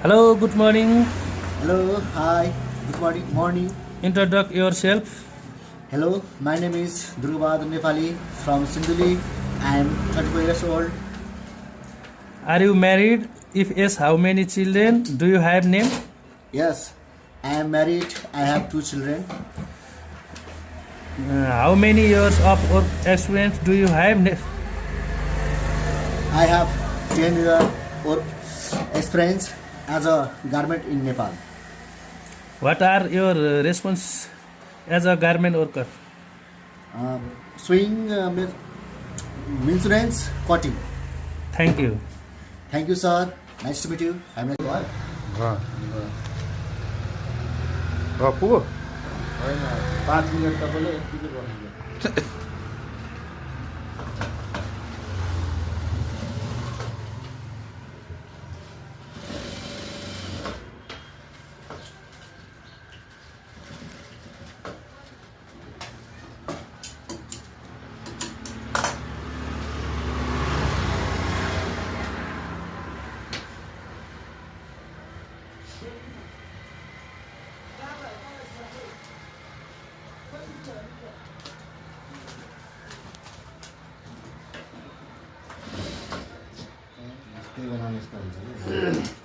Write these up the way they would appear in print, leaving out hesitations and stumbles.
Hello, good morning. Hello, hi, good morning. Introduce yourself. Hello, my name is Dhruvad Nepali from Sinduli. I am 34 years old. Are you married? If yes, how many children? Do you have name? Yes, I am married. I have two children. How many years of work experience do you have? I have 10 years of experience as a garment in Nepal. What are your response as a garment worker? Sewing, insurance, cutting. Thank you. Thank you, sir. Nice to meet you. I'm nice. पुगो होइन 5 minute तपाईँले यतिकै गर्नु त्यही बनाउने यस्तो हुन्छ कि।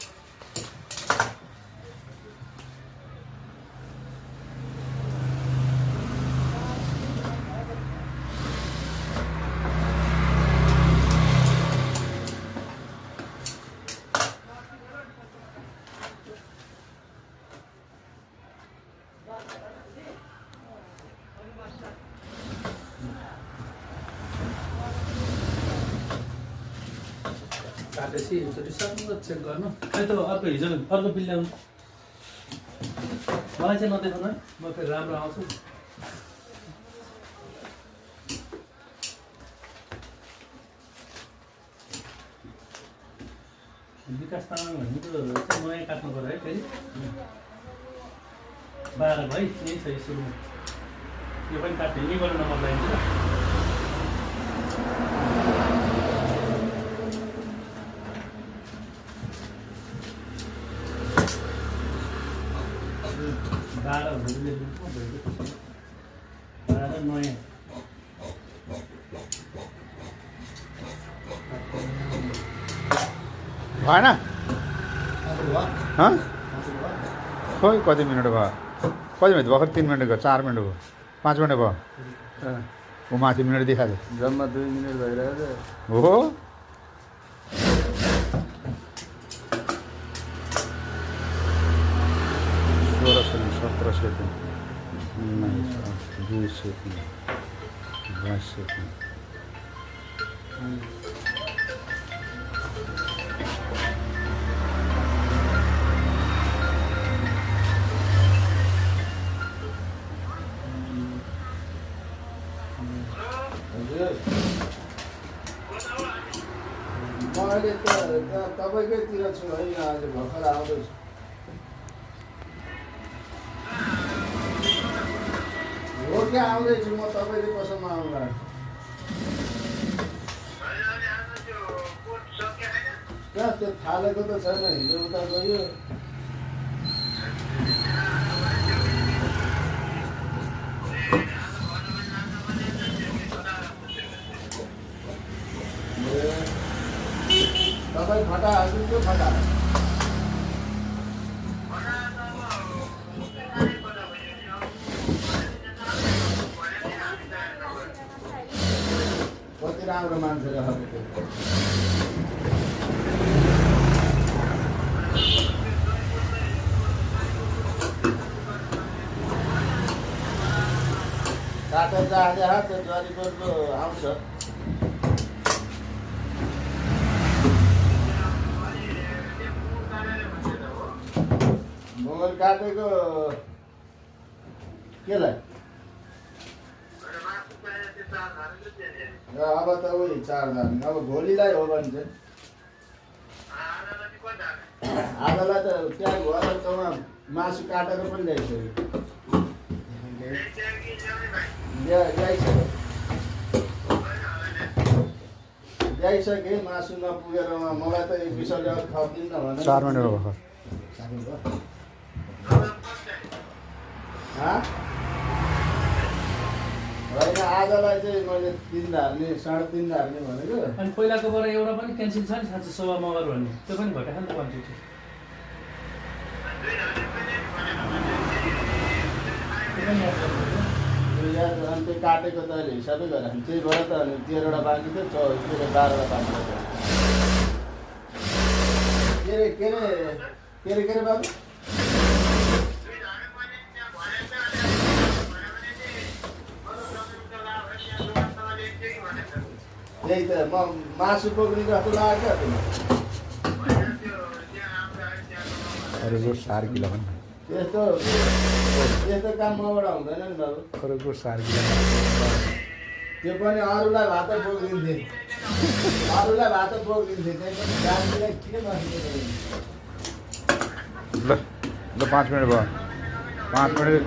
काटेपछि एकचोटि सब चेक गर्नु खै त अर्को हिजो अर्को बिल ल्याउनु मलाई चाहिँ नदेखाउनु है म फेरि राम्रो आउँछु विकास तामाङ भनेको चाहिँ नयाँ काट्नु पर्यो है फेरि 12 भाइ यही छ सुरुमा यो पनि काट्ने यहीँबाट नम्बर लगाइन्छ नयाँ भएन खोइ कति मिनट भयो कति मिनट भर्खर 3 मिनट भयो 4 मिनट भयो 5 मिनट भयो ऊ माथि मिनट देखाएको जम्मा 2 मिनट भइरहेको छ हो सोह्र सेकेन्ड 17 सेकेन्ड 2 सेकेन्ड 10 सेकेन्ड म अहिले त तपाईँकैतिर छु है आज भर्खर आउँदैछु हो क्या आउँदैछु म तपाईँले कसमा आउँला क्या त्यो थालेको त छैन हिजो उता गयो तपाईँ फटा हाल्नु त्यो फटा कति राम्रो मान्छे रहेको काटेर जाँदा त्यो जरीको आउँछ मोबाइल काटेको केलाई अब त उही 4 धान अब भोलिलाई हो भने चाहिँ आधालाई त त्यहाँ घरसम्म मासु काटेर पनि ल्याइसक्यो ल्याइसकेँ मासु नपुगेर मलाई त एक विषयले थपिदिनु न भने 4 मिनट भयो साथीको होइन आजलाई चाहिँ मैले 3 धार्ने 3.5 धार्ने भनेको अनि पहिलाकोबाट एउटा पनि क्यान्सल छ नि साँच्चै सभा मगर भन्ने त्यो पनि घटाइ खान्छ क्वान्टिटी याद अनि त्यो काटेको त अहिले हिसाबै गरेर त्यहीबाट त अनि 13 वटा बाँकी थियो 12 वटा बाँकी थियो के अरे बाबु त्यही त म मासु बोक्ने जस्तो लाग्यो खरगोश 4 किलो पनि त्यस्तो काम मबाट हुँदैन नि बाबु खरगोश 4 किलो त्यो पनि अरूलाई भात बोकिदिन्थे त्यही पनि गाडीलाई के बस्नु ल 5 मिनट भयो 5 मिनट